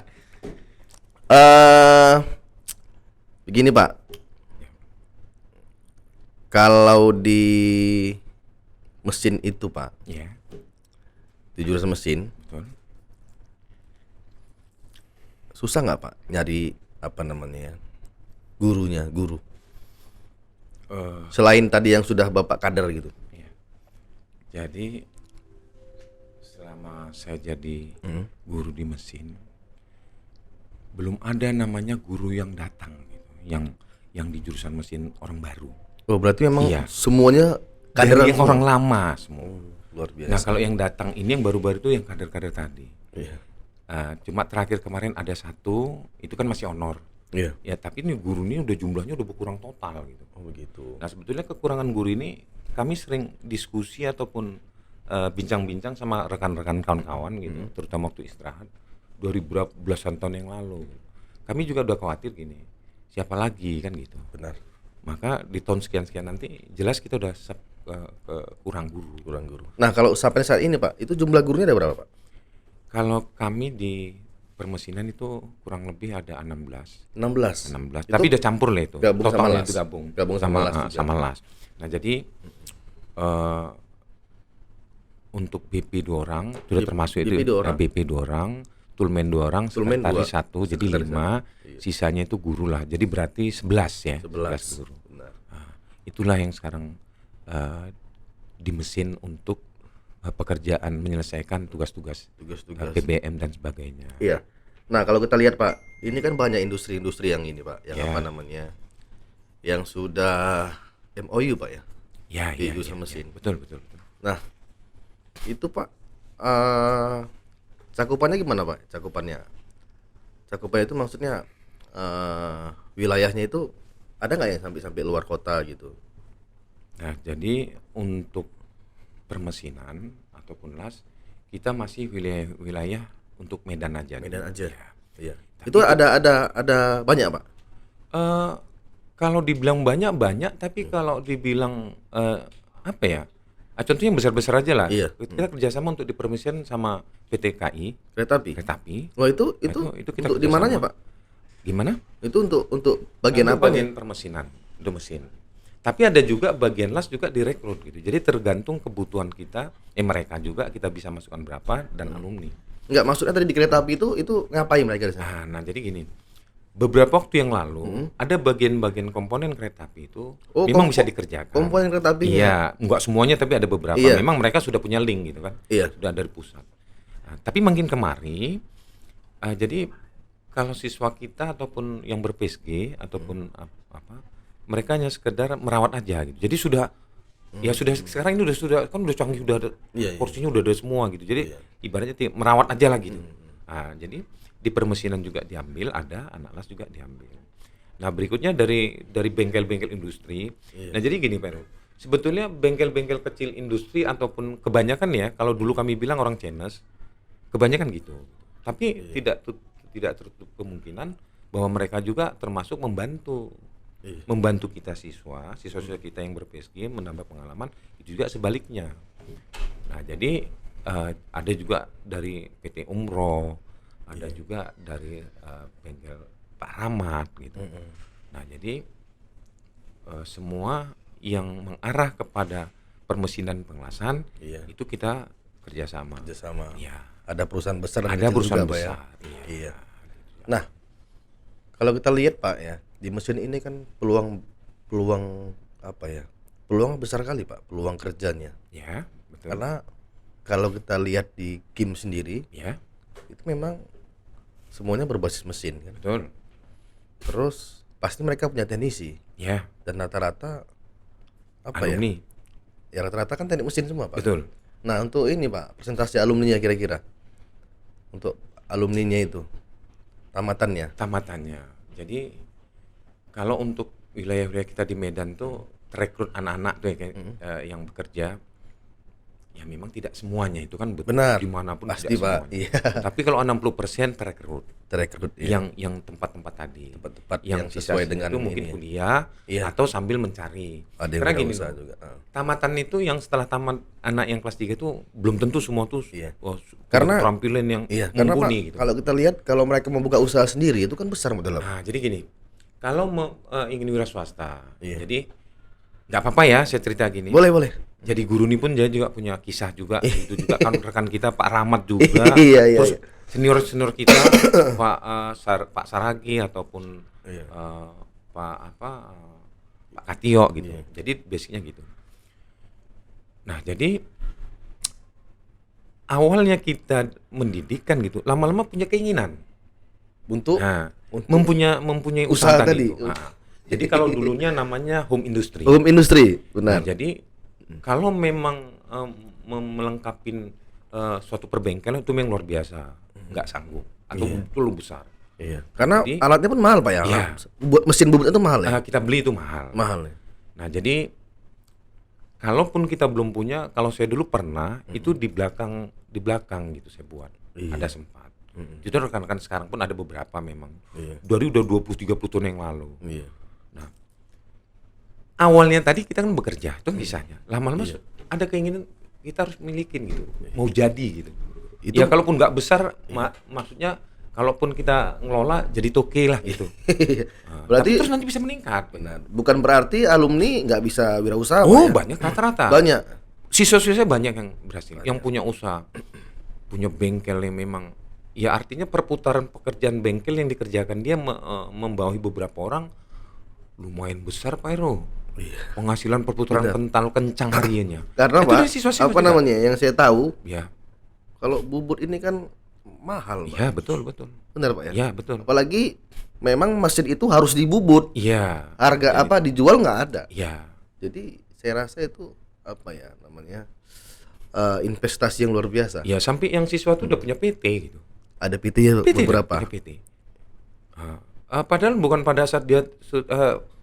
begini Pak, kalau di mesin itu Pak, Iya, di jurusan mesin, betul. susah nggak Pak nyari apa namanya gurunya, guru? Selain tadi yang sudah Bapak kader gitu. Iya. Jadi selama saya jadi guru di mesin, belum ada namanya guru yang datang gitu, yang di jurusan mesin orang baru. Oh, berarti memang Iya. semuanya Kader kader yang orang lama semua. luar biasa. Nah kalau yang datang ini yang baru-baru itu yang kader-kader tadi. Iya. Cuma terakhir kemarin ada satu, itu kan masih honor. Iya. Ya tapi ini guru ini udah jumlahnya udah berkurang total gitu. Oh begitu. Nah sebetulnya kekurangan guru ini kami sering diskusi ataupun bincang-bincang sama rekan-rekan kawan-kawan gitu, terutama waktu istirahat 2000 belasan tahun yang lalu. Kami juga udah khawatir gini, siapa lagi kan gitu. Benar. Maka di tahun sekian-sekian nanti jelas kita udah kurang guru. Kurang guru. Nah, kalau sampai saat ini Pak, itu jumlah gurunya ada berapa Pak? Kalau kami di permesinan itu kurang lebih ada 16. 16. Itu Tapi udah campur lah itu. gabung sama Totalnya las. itu gabung. Gabung sama las juga. sama las. Nah, jadi untuk BP 2 orang sudah termasuk itu. BP 2 orang. BP 2 orang, Tulmen 2 orang, Tulmen sekretaris 1 2, jadi sekretaris 5, sisanya itu guru lah. Jadi berarti 11 ya. 11 guru. Benar. Nah, itulah yang sekarang di mesin untuk pekerjaan menyelesaikan tugas-tugas Tugas-tugas. PBM dan sebagainya. Iya. Nah, kalau kita lihat Pak, ini kan banyak industri-industri yang ini Pak, yang Ya. apa namanya? Yang sudah MOU Pak ya. Ya, Di ya, jurusan ya, mesin. ya. Betul. Nah, itu Pak cakupannya gimana Pak? Cakupannya itu maksudnya wilayahnya itu ada nggak yang sampai luar kota gitu? Nah, jadi untuk permesinan ataupun las kita masih wilayah untuk Medan aja. Medan gitu. aja. Ya. Iya. Tapi Itu ada banyak, Pak? Eh, kalau dibilang banyak, tapi kalau dibilang apa ya? Contohnya yang besar-besar aja lah. Iya. Kita kerjasama untuk dipermisikan sama PT KI, Kereta api. kereta api. Oh, itu kita untuk di mananya, kerjasama. Pak? Gimana? Itu untuk bagian Untuk apa bagian permesinan, untuk mesin. Tapi ada juga bagian las juga direkrut gitu. Jadi tergantung kebutuhan kita, mereka juga kita bisa masukkan berapa dan alumni. Enggak, maksudnya tadi di kereta api itu ngapain mereka di sana? Nah, jadi gini. Beberapa waktu yang lalu ada bagian-bagian komponen kereta api itu memang bisa dikerjakan. Komponen kereta api. Iya, enggak semuanya tapi ada beberapa. Iya. Memang mereka sudah punya link gitu kan. Iya. Sudah dari pusat. Nah, tapi makin kemari jadi kalau siswa kita ataupun yang ber-PSG ataupun apa mereka hanya sekedar merawat aja gitu. Jadi sudah ya sudah sekarang ini sudah kan udah canggih, udah ada porsinya udah ada semua gitu. Jadi ibaratnya merawat aja lah gitu. Nah, jadi di permesinan juga diambil, ada anak las juga diambil. Nah, berikutnya dari bengkel-bengkel industri. Nah, jadi gini Pak Heru, sebetulnya bengkel-bengkel kecil industri ataupun kebanyakan ya, kalau dulu kami bilang orang Chinese, kebanyakan gitu. Tapi tidak tertutup kemungkinan bahwa mereka juga termasuk membantu kita siswa kita yang ber-PSG menambah pengalaman, itu juga sebaliknya. Nah, jadi ada juga dari PT Umroh, ada juga dari bengkel Pak Rahmat gitu. Nah, jadi semua yang mengarah kepada permesinan pengelasan itu kita kerjasama. Ya. Ada perusahaan besar dan Ada kecil perusahaan juga, besar. Pak ya. Iya. Nah, kalau kita lihat Pak ya, di mesin ini kan peluang apa ya? Peluang besar kali Pak, peluang kerjanya. Ya, betul. Karena kalau kita lihat di Kim sendiri, Ya, itu memang semuanya berbasis mesin kan. betul. Terus pasti mereka punya teknisi Ya, dan rata-rata apa alumni. ya? Ya rata-rata kan teknik mesin semua Pak. Betul. Nah untuk ini Pak, presentasi alumninya kira-kira untuk alumninya itu tamatannya. Jadi kalau untuk wilayah-wilayah kita di Medan tuh rekrut anak-anak tuh ya, yang bekerja, ya memang tidak semuanya itu kan Benar, dimanapun pasti tidak Pak. semuanya. Iya. Tapi kalau 60% terekrut, Ya. yang tempat-tempat tadi, Tempat-tempat yang yang sesuai sisa-sisa dengan itu mungkin ini ya. kuliah Iya. atau sambil mencari. Ada yang Karena gini usaha loh, juga. tamatan itu yang setelah tamat anak yang kelas 3 itu belum tentu semua tuh Iya. punya Karena- keterampilan yang Karena Pak, mumpuni gitu. kalau kita lihat kalau mereka membuka usaha sendiri itu kan besar modalnya. Pak. Nah, jadi gini, kalau ingin wira swasta, Iya. jadi nggak apa-apa ya saya cerita gini. Boleh. Jadi guru ini pun dia juga punya kisah juga, itu juga kan rekan kita Pak Rahmat juga, Iya. terus senior kita Pak Saragi ataupun Pak Katio gitu. Jadi basicnya gitu. Nah, jadi awalnya kita mendidik kan gitu, lama-lama punya keinginan. Untuk Mempunyai usaha usaha tadi. tadi. Nah, jadi kalau dulunya namanya home industry. home industry, Nah, benar. jadi kalau memang melengkapi suatu perbengkelan itu memang luar biasa, nggak sanggup atau betul besar. Iya. Karena Jadi- alatnya pun mahal Pak ya. Iya. Buat mesin bubut itu mahal ya. Kita beli itu mahal. Mahal ya. Nah, jadi kalaupun kita belum punya, kalau saya dulu pernah itu di belakang gitu saya buat. Iya. Ada sempat. Jadi rekan-rekan sekarang pun ada beberapa memang. Iya. Dari udah 20-30 tahun yang lalu. Iya. Awalnya tadi kita kan bekerja, itu kisahnya. Lama-lama ada keinginan kita harus milikin gitu, mau jadi gitu. Itu- Ya kalaupun nggak besar, maksudnya kalaupun kita ngelola jadi toke lah gitu. Nah, Berarti- tapi terus nanti bisa meningkat. Benar. Bukan berarti alumni nggak bisa wirausaha. Oh, Pak, ya. banyak rata-rata. Banyak. Siswa-siswa banyak yang berhasil, yang punya usaha, punya bengkel yang memang, ya artinya perputaran pekerjaan bengkel yang dikerjakan dia membawahi beberapa orang lumayan besar Pak Heru. Penghasilan perputaran kental kencang hariannya. Karena Itu Pak, dari siswa-siswa apa juga. namanya? Yang saya tahu, Ya, kalau bubut ini kan mahal, Pak. ya betul. Benar Pak ya? Ya betul. Apalagi memang mesin itu harus dibubut. Iya. Harga apa dijual nggak ada. Iya. Jadi saya rasa itu apa ya namanya? Investasi yang luar biasa. Ya sampai yang siswa tuh udah punya PT gitu. Ada PT ya PT beberapa. punya PT. Padahal bukan pada saat dia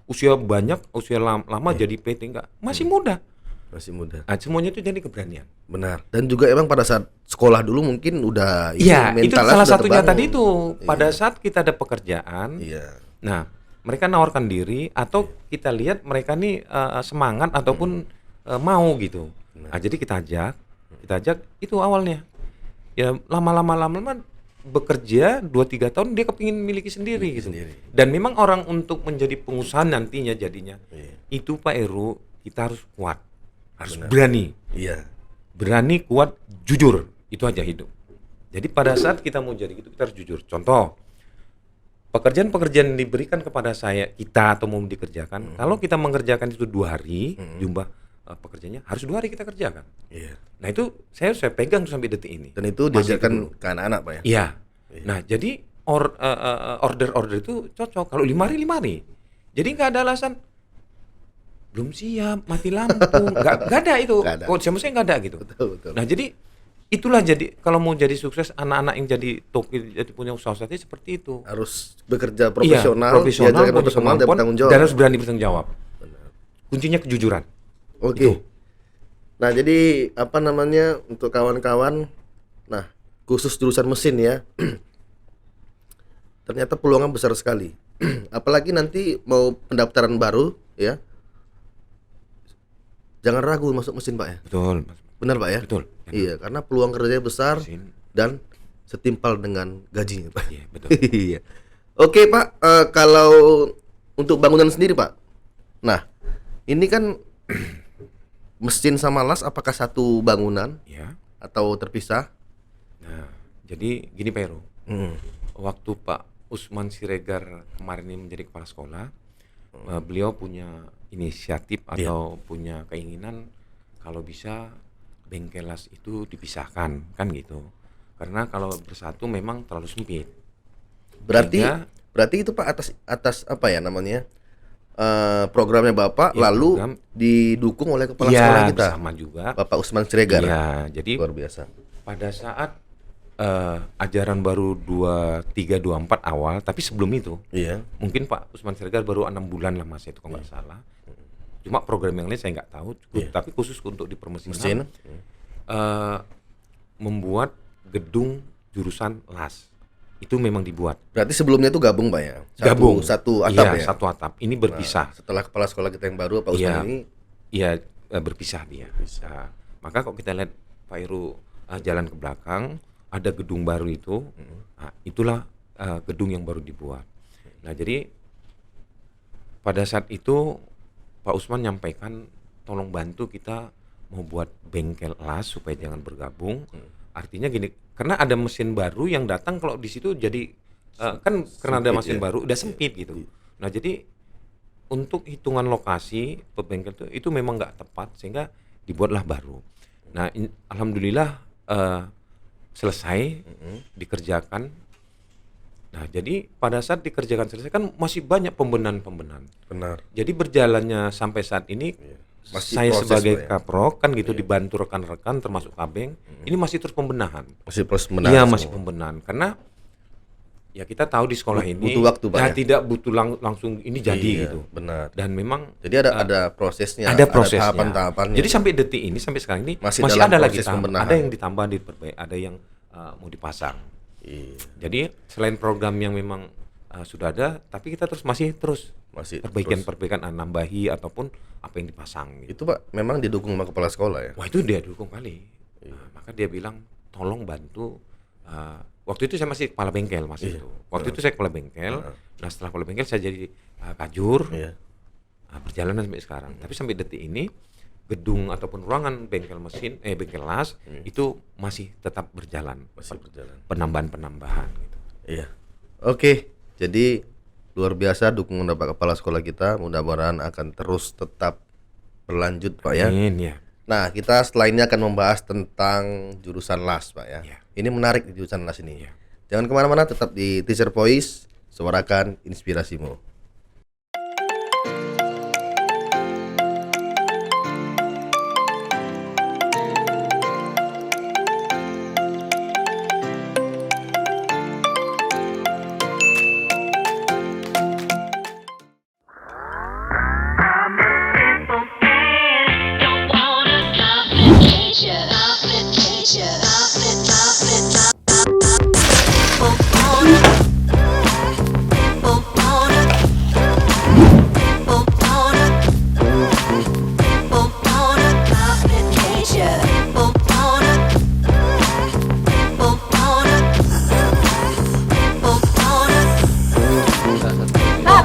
usia banyak, usia lama jadi PT, enggak. Masih muda. Masih muda. Semuanya itu jadi keberanian. Benar. Dan juga emang pada saat sekolah dulu mungkin udah Iya, itu mentalnya salah sudah satunya terbangun. tadi itu. Pada saat kita ada pekerjaan, Iya. nah mereka nawarkan diri atau kita lihat mereka nih semangat ataupun mau gitu. Nah, jadi kita ajak itu awalnya. Ya lama-lama bekerja 2-3 tahun dia kepingin miliki sendiri gitu. Dan memang orang untuk menjadi pengusaha nantinya jadinya itu Pak Heru kita harus kuat, harus berani. Iya. Berani, kuat, jujur, itu aja hidup. Jadi pada saat kita mau jadi gitu kita harus jujur. Contoh, pekerjaan-pekerjaan yang diberikan kepada kita atau mau dikerjakan, kalau kita mengerjakan itu 2 hari, jumlah pekerjaannya harus 2 hari kita kerjakan. Iya. Nah itu saya pegang tuh sampai detik ini. Dan itu diajarkan ke anak-anak Pak ya. Iya. Nah jadi order-order itu cocok. Kalau 5 hari 5 hari. Jadi nggak ada alasan belum siap, mati lampu, nggak ada itu. Nggak ada. Oh sama saya nggak ada gitu. Betul. Nah jadi itulah jadi kalau mau jadi sukses anak-anak yang jadi toki jadi punya usaha seperti itu. Harus bekerja profesional, Iya, profesional, diajarkan punya profesional dan kemampuan, bertanggung jawab. dan harus berani bertanggung jawab. Kuncinya kejujuran. Oke. Itu. Nah, jadi apa namanya untuk kawan-kawan, nah khusus jurusan mesin ya, ternyata peluangnya besar sekali. Apalagi nanti mau pendaftaran baru ya, jangan ragu masuk mesin Pak ya. Betul, Mas. Benar Pak ya? Betul. Iya, karena peluang kerjanya besar Mesin. dan setimpal dengan gajinya Pak. Iya, betul. Iya. Oke Pak, kalau untuk bangunan sendiri Pak, nah ini kan mesin sama las apakah satu bangunan Ya. atau terpisah? Nah, jadi gini Pak Heru. Waktu Pak Usman Siregar kemarin ini menjadi kepala sekolah, beliau punya inisiatif atau punya keinginan kalau bisa bengkel las itu dipisahkan, kan gitu. Karena kalau bersatu memang terlalu sempit. Berarti itu Pak atas apa ya namanya? Programnya Bapak Ya, lalu program. didukung oleh kepala sekolah kita, bersama juga. Bapak Usman Siregar. Ya, jadi Luar biasa. pada saat ajaran baru 23-24 awal, tapi sebelum itu Iya. mungkin Pak Usman Siregar baru 6 bulan lah Mas itu kalau nggak salah. Cuma program yang lain saya nggak tahu, tapi khusus untuk di permesinan membuat gedung jurusan las itu memang dibuat. Berarti sebelumnya itu gabung Pak ya? Satu atap Iya, ya? satu atap. Ini berpisah. Setelah kepala sekolah kita yang baru Pak Usman Iya. ini Iya, berpisah dia. Nah, maka kalau kita lihat Pak Heru jalan ke belakang, ada gedung baru itu. Nah, itulah gedung yang baru dibuat. Nah, jadi pada saat itu Pak Usman nyampaikan tolong bantu kita mau buat bengkel las supaya jangan bergabung. Artinya gini, karena ada mesin baru yang datang kalau di situ jadi kan karena ada mesin baru udah sempit gitu. Nah, jadi untuk hitungan lokasi pembengkel itu memang nggak tepat sehingga dibuatlah baru. Nah, alhamdulillah selesai dikerjakan. Nah, jadi pada saat dikerjakan selesai kan masih banyak pembenahan. benar. Jadi berjalannya sampai saat ini Masih saya proses, sebagai Pak, ya? kaprok kan gitu dibantu rekan-rekan termasuk kabeng, ini masih terus pembenahan. Masih proses Iya, pembenahan. masih semua. pembenahan karena ya kita tahu di sekolah ini butuh waktu, Pak, ya? tidak butuh langsung ini jadi Iya, gitu. benar. Dan memang Jadi ada prosesnya, ada prosesnya. tahapan-tahapannya. Jadi sampai detik ini sampai sekarang ini Masih masih dalam ada lagi proses pembenahan. ada yang ditambah diperbaiki, ada yang mau dipasang. Iya. Jadi selain program yang memang sudah ada, tapi kita masih terus Masih perbaikan nambahi ataupun apa yang dipasang gitu. Itu Pak memang didukung sama kepala sekolah ya? Wah, itu dia dukung kali. Nah, maka dia bilang tolong bantu. Waktu itu saya masih kepala bengkel itu. Waktu itu saya kepala bengkel. Nah, setelah kepala bengkel saya jadi kajur. Iya. Perjalanan sampai sekarang. Tapi sampai detik ini gedung ataupun ruangan bengkel bengkel las itu masih tetap berjalan. Masih berjalan. Penambahan gitu. Iya. Oke. Jadi luar biasa dukungan Bapak Kepala Sekolah kita, mudah-mudahan akan terus tetap berlanjut Pak ya. Amin, ya. Nah, kita setelah ini akan membahas tentang jurusan las Pak ya. Iya. Ini menarik di jurusan las ini. Iya. Jangan kemana-mana, tetap di Teacher Voice, suarakan inspirasimu.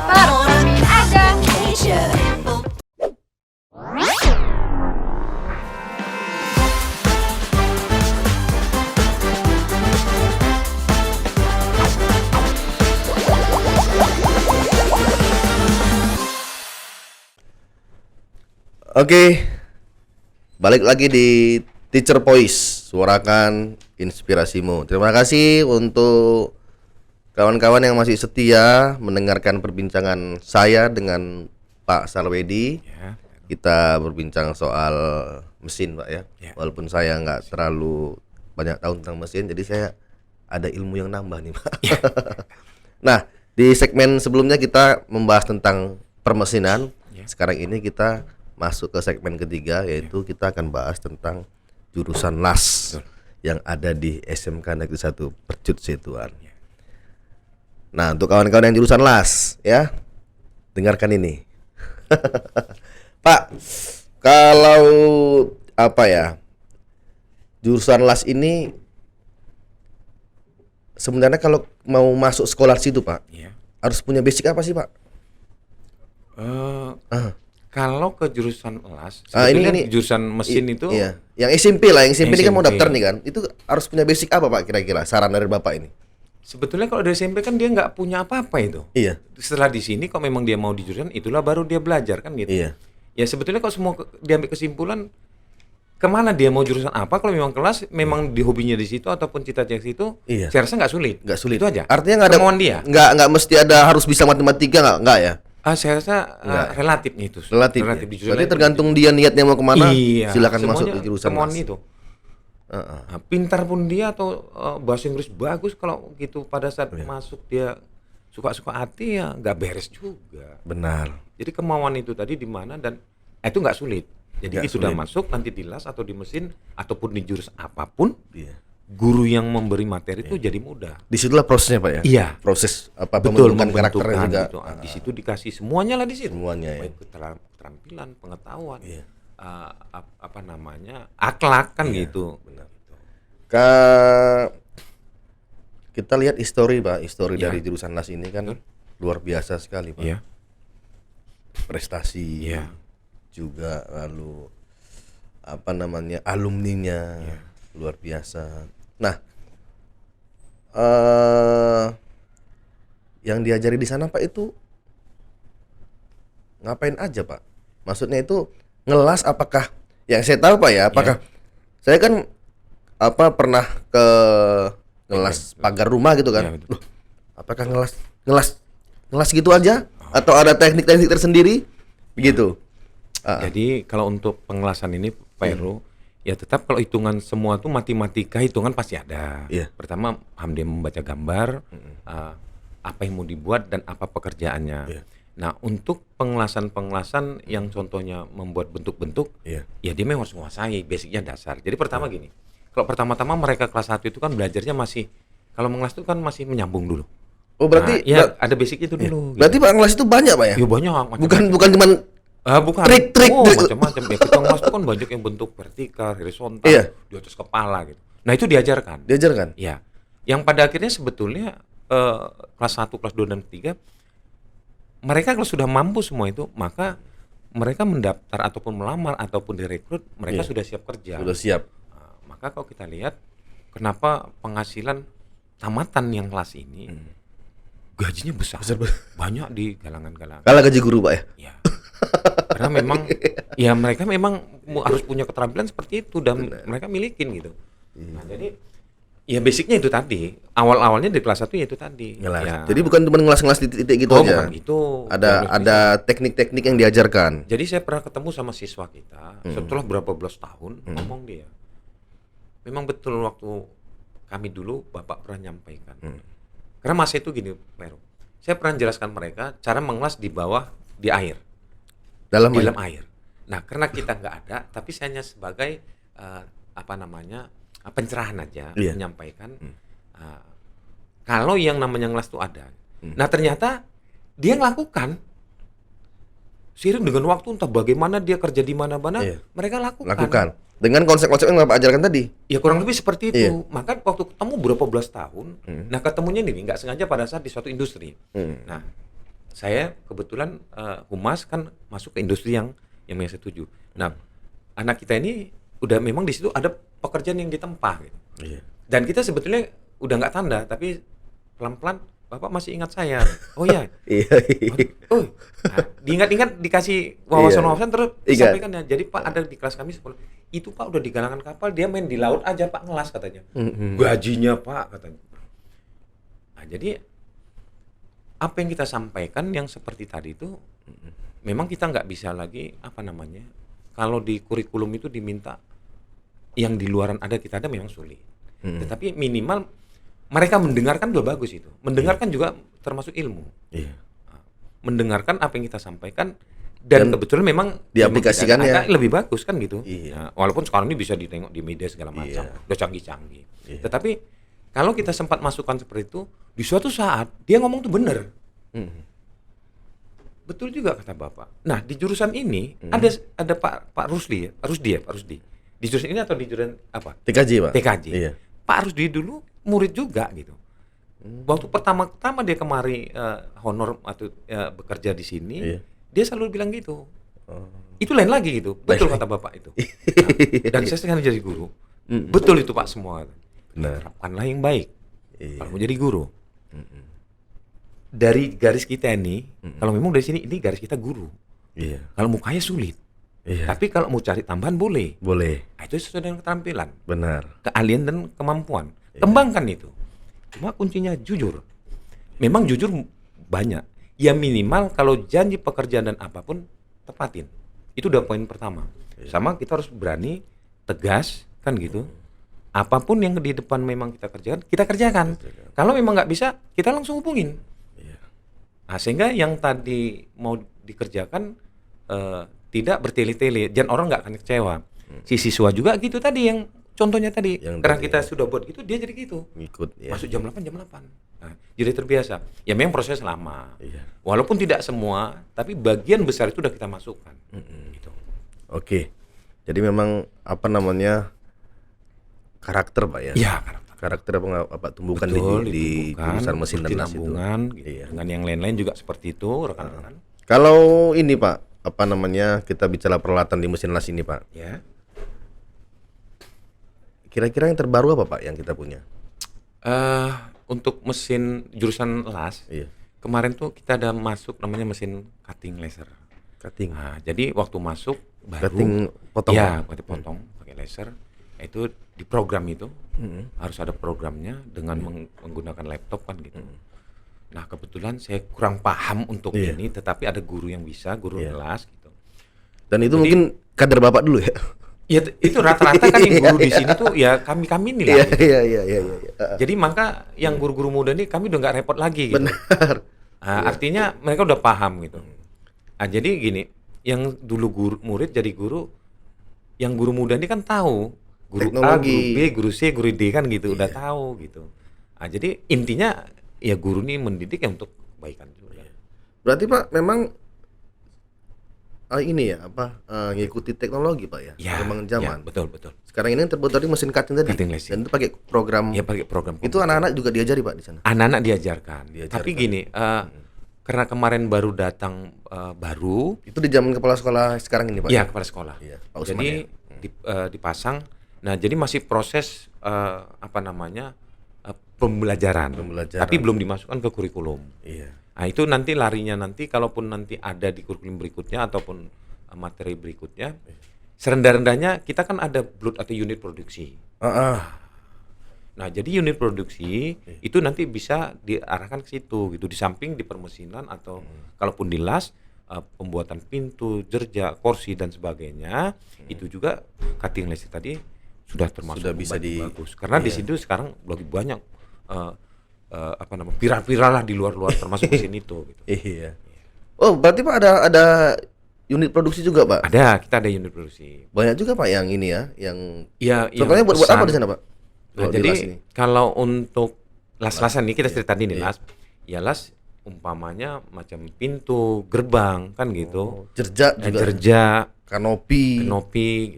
Parlemen ada. Oke, balik lagi di Teacher Voice, suarakan inspirasimu. Terima kasih untuk kawan-kawan yang masih setia mendengarkan perbincangan saya dengan Pak Sarwedi. Ya. Kita berbincang soal mesin, Pak ya. Ya. Walaupun saya nggak terlalu banyak tahu tentang mesin, jadi saya ada ilmu yang nambah nih, Pak. Nah, di segmen sebelumnya kita membahas tentang permesinan. Ya. Sekarang ini kita masuk ke segmen ketiga, yaitu kita akan bahas tentang jurusan LAS yang ada di SMK Negeri 1 Percut Situan. Nah, untuk kawan-kawan yang jurusan LAS ya, dengarkan ini. Pak, kalau apa ya, jurusan LAS ini sebenarnya kalau mau masuk sekolah situ, Pak, Ya. harus punya basic apa sih, Pak? Kalau ke jurusan LAS, Ini sebetulnya jurusan mesin itu iya, yang SMP lah, yang SMP ini kan mau SMP. daftar nih kan, itu harus punya basic apa, Pak, kira-kira saran dari Bapak ini? sebetulnya kalau dari SMP kan dia nggak punya apa-apa itu. Iya. Setelah di sini kalau memang dia mau di jurusan itulah baru dia belajar kan gitu. Iya. Ya sebetulnya kalau semua diambil kesimpulan kemana dia mau jurusan apa, kalau memang kelas memang di hobinya di situ ataupun cita-cita di situ, Iya. saya rasa nggak sulit. Nggak sulit. Itu aja. Artinya nggak ada kemauan dia. nggak mesti ada harus bisa matematika, nggak ya? Saya rasa relatifnya itu. Relatif. Relatif Ya? di jurusan Berarti itu. tergantung dia niatnya mau kemana, Iya, silakan semuanya masuk di jurusan kemauan LAS. itu. Nah, pintar pun dia atau bahasa Inggris bagus, kalau gitu pada saat masuk dia suka-suka hati ya nggak beres juga. Benar. Jadi kemauan itu tadi di mana dan itu nggak sulit. Jadi Nggak itu sudah sulit. masuk nanti di LAS atau di mesin ataupun di jurus apapun, Iya. guru yang memberi materi itu jadi mudah. Disitulah prosesnya, Pak ya. Iya. Proses apa Betul, pembentukan karakternya juga. gitu. Di situ dikasih semuanya lah di situ. Semuanya, ya. Baik keterampilan, pengetahuan, Iya. apa namanya, akhlak kan gitu. Benar. Kita lihat histori, Pak, histori Iya. dari jurusan LAS ini kan luar biasa sekali, Pak. Iya. Prestasi Iya. juga, lalu apa namanya, alumninya luar biasa. Nah, yang diajari di sana, Pak, itu ngapain aja, Pak? Maksudnya itu ngelas apakah? Yang saya tahu, Pak ya, apakah saya kan apa pernah ke ngelas pagar rumah gitu kan? Iya, betul. Loh, apakah ngelas gitu aja atau ada teknik-teknik tersendiri begitu? Jadi kalau untuk pengelasan ini Pak Heru, ya tetap kalau hitungan semua tuh matematika, hitungan pasti ada. Iya. Pertama paham dia membaca gambar, apa yang mau dibuat dan apa pekerjaannya. Iya. Nah untuk pengelasan yang contohnya membuat bentuk-bentuk, Iya. ya dia memang harus menguasai basicnya dasar. Jadi pertama gini, kalau pertama-tama mereka kelas 1 itu kan belajarnya masih, kalau mengelas itu kan masih menyambung dulu. Oh, berarti Nah, ya ada basic itu dulu. berarti Pak ngelas itu banyak, Pak ya? Ya banyak macam-macam. Bukan cuman Bukan. Trik-trik. Macam-macam. Ya, kita ngelas itu kan banyak yang bentuk vertikal, horizontal, Iya. di atas kepala gitu. Nah itu diajarkan. diajarkan. Ya. Yang pada akhirnya sebetulnya kelas 1, kelas 2, dan 3, mereka kalau sudah mampu semua itu, maka mereka mendaftar ataupun melamar ataupun direkrut, mereka Iya. sudah siap kerja. Sudah siap. Nah, maka kalau kita lihat, kenapa penghasilan tamatan yang kelas ini gajinya besar, banyak di galangan-galangan. Kalah gaji guru, Pak ya? Ya. Karena memang ya mereka memang harus punya keterampilan seperti itu dan mereka milikin gitu. Nah, jadi ya basicnya itu tadi. Awal-awalnya di kelas 1 ya itu tadi. Ngelas. Ya. Jadi bukan cuma ngelas-ngelas di titik gitu Oh, aja. bukan gitu. Ada teknik-teknik yang diajarkan. Jadi saya pernah ketemu sama siswa kita setelah berapa belas tahun, ngomong dia. Memang betul waktu kami dulu Bapak pernah nyampaikan. Karena masa itu gini, Pak Heru. Saya pernah jelaskan mereka cara mengelas di bawah di air. Dalam Di dalam air. Nah, karena kita nggak ada, tapi saya hanya sebagai pencerahan aja, Iya. menyampaikan kalau yang namanya ngelas itu ada. Nah, ternyata dia ngelakukan. Seiring dengan waktu entah bagaimana dia kerja di mana-mana, Iya. mereka lakukan. lakukan dengan konsep-konsep yang Bapak ajarkan tadi. Ya kurang lebih seperti itu. Iya. Maka waktu ketemu berapa belas tahun, nah ketemunya ini nggak sengaja pada saat di suatu industri. Nah, saya kebetulan humas kan masuk ke industri yang saya setuju. Nah, anak kita ini udah memang di situ ada pekerjaan yang ditempa gitu. Iya. Dan kita sebetulnya udah nggak tanda, tapi pelan-pelan Bapak masih ingat saya. Oh ya. Iya. Oh, nah, diingat-ingat dikasih wawasan-wawasan terus Ingat. disampaikan ya. Jadi Pak ada di kelas kami sekolah, itu Pak udah di galangan kapal, dia main di laut aja Pak ngelas katanya. Gajinya Pak katanya. Nah, jadi apa yang kita sampaikan yang seperti tadi itu memang kita nggak bisa lagi kalau di kurikulum itu diminta yang di luaran ada kita ada memang sulit. Tetapi minimal mereka mendengarkan udah bagus itu. Mendengarkan juga termasuk ilmu. Iya. Mendengarkan apa yang kita sampaikan dan kebetulan memang diaplikasikan ya lebih bagus kan gitu. Iya. Nah, walaupun sekarang ini bisa ditengok di media segala macam, Iya. udah canggih-canggih. Iya. Tetapi kalau kita sempat masukkan seperti itu, di suatu saat dia ngomong tuh bener. Betul juga kata Bapak. Nah, di jurusan ini ada Pak Rusdi. Di jurusan ini atau di jurusan apa? TKJ, Pak. TKJ. Iya. Pak Rusdi dulu murid juga gitu. Waktu pertama dia kemari honor atau bekerja di sini, Iya. dia selalu bilang gitu. Itu lain lagi gitu. Betul kata Bapak itu. Nah, dan saya sekarang jadi guru. Betul itu Pak semua. Benar. Terapkanlah yang baik. Iya. Kalau mau jadi guru. Dari garis kita ini, kalau memang dari sini ini garis kita guru. Iya. Kalau mukanya sulit. Iya. Tapi kalau mau cari tambahan boleh. Boleh. Nah, itu sesuai dengan keterampilan, Benar. keahlian dan kemampuan. Kembangkan itu. Cuma kuncinya jujur. Memang jujur banyak. Ya minimal kalau janji pekerjaan dan apapun tepatin. Itu udah poin pertama. Sama kita harus berani, tegas kan gitu. Apapun yang di depan memang kita kerjakan. Kalau memang nggak bisa, kita langsung hubungin. Nah, sehingga yang tadi mau dikerjakan tidak bertele-tele, dan orang nggak akan kecewa. Si siswa juga gitu tadi yang contohnya tadi, karena kita sudah buat gitu, dia jadi gitu. Ngikut ya. Masuk jam 8. Nah, jadi terbiasa. Ya memang proses lama. Iya. Walaupun tidak semua, tapi bagian besar itu udah kita masukkan. Gitu. Oke. Jadi memang karakter, Pak ya. Ya, Karakter tumbuhkan betul, di jurusan mesin dan las itu. berkesinambungan, gitu. Iya. Dengan yang lain-lain juga seperti itu, rekan-rekan. Kalau ini, Pak, kita bicara peralatan di mesin las ini, Pak. Ya. Kira-kira yang terbaru apa, Pak, yang kita punya? Untuk mesin jurusan las, Iya. kemarin tuh kita ada masuk namanya mesin cutting laser. Cutting. Nah, jadi waktu masuk baru Cutting potong. ya, potong pakai laser. Itu di program itu harus ada programnya dengan menggunakan laptop kan gitu. Nah, kebetulan saya kurang paham untuk Iya. ini, tetapi ada guru yang bisa, guru Iya. las gitu. Dan itu Jadi- mungkin kader Bapak dulu ya? Ya itu rata-rata kan yang guru di sini tuh ya kami ini lah. Iya, Gitu. iya. Jadi maka yang guru-guru muda ini kami udah nggak repot lagi gitu. Benar. Nah, artinya mereka udah paham gitu. Nah, jadi gini, yang dulu murid jadi guru, yang guru muda ini kan tahu guru A, Teknologi. guru B, guru C, guru D kan gitu, udah tahu gitu. Nah, jadi intinya ya guru ini mendidik ya untuk kebaikan juga. Berarti Pak memang ngikuti teknologi, Pak ya? Ya, Memang ya, zaman. betul. Sekarang ini terbuat dari mesin cutting tadi. Cutting laser. Dan itu pakai program. Ya pakai program. Itu anak-anak juga diajari, Pak, di sana. Anak-anak diajarkan. Tapi gini, karena kemarin baru datang baru, Itu di zaman kepala sekolah sekarang ini, Pak. ya kepala sekolah. Iya, Pak Usman, Jadi ya. dipasang. Nah, jadi masih proses pembelajaran. Tapi belum dimasukkan ke kurikulum. Iya. Nah, itu nanti larinya kalaupun nanti ada di kurikulum berikutnya ataupun materi berikutnya, serendah-rendahnya kita kan ada blood atau unit produksi. Nah, jadi unit produksi itu nanti bisa diarahkan ke situ gitu, di samping di permesinan atau kalaupun di las pembuatan pintu, jerjak, kursi dan sebagainya, itu juga cutting laser tadi sudah termasuk Sudah bisa bagus. Karena di situ sekarang lagi banyak viral-viral lah di luar-luar termasuk mesin itu gitu. Iya. Oh, berarti Pak ada unit produksi juga, Pak? Kita ada unit produksi. Banyak juga, Pak, yang ini ya, yang Ya, contohnya buat apa di sana, Pak? Nah, Kalau di jadi las ini. kalau untuk las-lasan nih kita cerita ini las, ya las umpamanya macam pintu, gerbang kan gitu, Jerjak juga, jerjak, kanopi.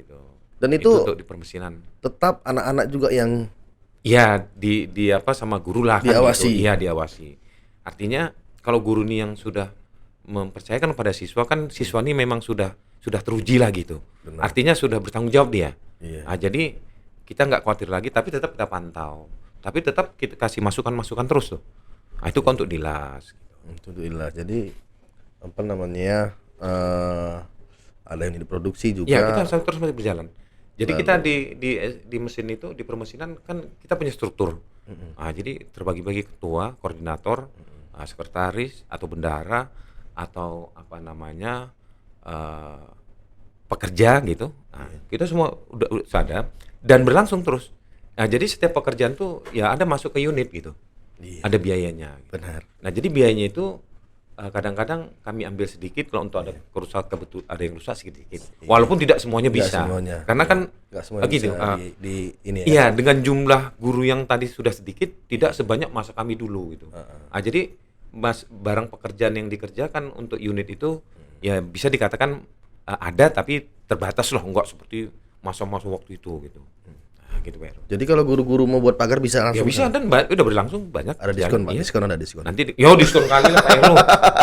gitu. Dan itu untuk di permesinan. tetap anak-anak juga yang Ya di sama guru lah kan Diawasi. gitu. Iya, diawasi. Artinya kalau guru ini yang sudah mempercayakan kepada siswa, kan siswa ini memang sudah teruji lah gitu. Artinya sudah bertanggung jawab dia. Iya. Nah, jadi kita nggak khawatir lagi, tapi tetap kita pantau. Tapi tetap kita kasih masukan-masukan terus tuh. Nah, itu kan untuk dilas. Alhamdulillah. Jadi apa namanya ada yang diproduksi juga. Ya, kita terus masih berjalan. Jadi kita di mesin itu, di permesinan kan kita punya struktur. Nah, jadi terbagi-bagi ketua, koordinator, sekretaris atau bendahara atau apa namanya pekerja gitu. Nah, kita semua udah sadar dan berlangsung terus. Nah, jadi setiap pekerjaan tuh ya ada masuk ke unit gitu. Iya. Ada biayanya. Gitu. Benar. Nah, jadi biayanya itu kadang-kadang kami ambil sedikit kalau untuk ada kerusakan, ada yang rusak sedikit. Walaupun tidak semuanya Nggak bisa. semuanya. Karena kan Nggak semuanya gitu. bisa di ini ya. Iya, dengan jumlah guru yang tadi sudah sedikit, tidak sebanyak masa kami dulu gitu. Nah, jadi barang pekerjaan yang dikerjakan untuk unit itu ya bisa dikatakan ada, tapi terbatas loh, enggak seperti masa-masa waktu itu gitu. Nah, gitu Pak Heru. Jadi kalau guru-guru mau buat pagar bisa Ya langsung. bisa, dan udah berlangsung banyak. Ada diskon, Pak. Iya. Diskon ada diskon. Nanti diskon kali lah Pak Heru.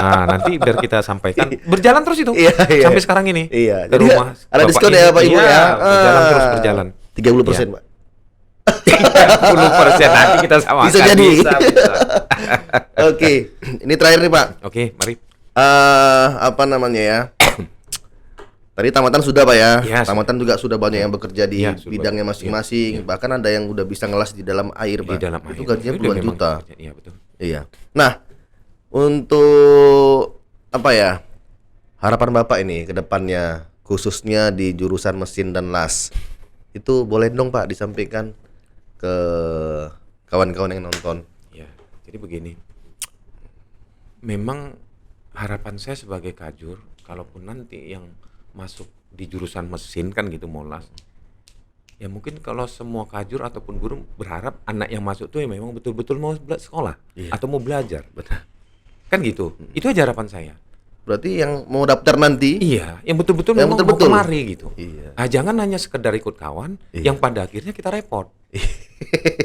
Nah, nanti biar kita sampaikan. Berjalan terus itu. Iya, iya. Sampai sekarang ini. Iya. Ke Jadi rumah. ada Bapak diskon ini. ya Pak Ibu Iya, ya. Berjalan terus berjalan. 30%, Pak. 30% nanti kita samakan. Bisa jadi. Bisa. Oke, ini terakhir nih Pak. Oke, mari. Apa namanya ya? Tadi tamatan sudah Pak ya. Ya, Tamatan juga sudah banyak yang bekerja di Ya, sudah bidangnya banyak. masing-masing. Bahkan ada yang udah bisa ngelas di dalam air Pak. Di dalam Itu air. gajinya Itu puluhan memang juta. Iya, betul. Iya. Nah, untuk apa ya? Harapan Bapak ini ke depannya, khususnya di jurusan mesin dan las. Itu boleh dong Pak disampaikan ke kawan-kawan yang nonton. Ya, jadi begini. Memang harapan saya sebagai kajur, kalaupun nanti yang masuk di jurusan mesin kan gitu, molas. Ya mungkin kalau semua kajur ataupun guru berharap anak yang masuk tuh ya memang betul-betul mau sekolah atau mau belajar. Betul. Kan gitu. Itu aja harapan saya. Berarti yang mau daftar nanti Iya, yang betul-betul Yang memang betul-betul. mau kemari gitu. Iya. Ah, jangan hanya sekedar ikut kawan yang pada akhirnya kita repot.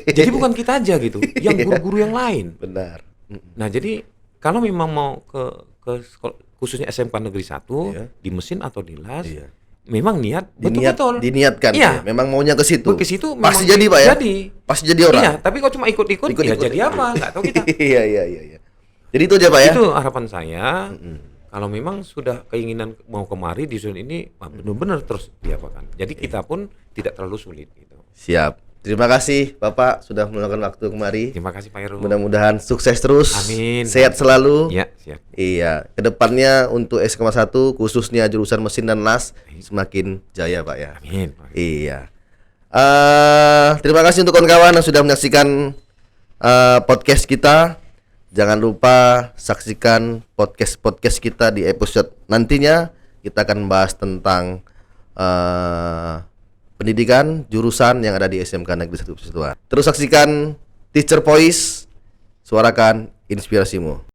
Jadi bukan kita aja gitu, yang guru-guru yang lain. benar. Nah, jadi kalau memang mau ke khususnya SMK Negeri 1 Iya. di mesin atau di las, Iya. memang niat betul-betul. Diniatkan Iya. ya. Memang maunya ke situ. Ke situ Pasti memang jadi Pak ya. jadi. Pasti jadi orang. Iya, tapi kalau cuma ikut-ikut ya Ikut-ikut. jadi apa? Nggak tahu kita. Iya. Jadi itu aja Pak ya. Itu harapan saya. Kalau memang sudah keinginan mau kemari di zona ini, benar-benar terus diapakan. Jadi kita pun tidak terlalu sulit gitu. Siap. Terima kasih Bapak sudah meluangkan waktu kemari. Terima kasih Pak Heru. Mudah-mudahan sukses terus. Amin. Sehat selalu. Ya, siap. Iya, kedepannya untuk S1 khususnya jurusan mesin dan las semakin jaya Pak ya. Amin. Iya. Terima kasih untuk kawan-kawan yang sudah menyaksikan podcast kita. Jangan lupa saksikan podcast kita di episode nantinya. Kita akan membahas tentang pendidikan jurusan yang ada di SMK Negeri 1 Persatuan. Terus saksikan Teacher Voice, suarakan inspirasimu.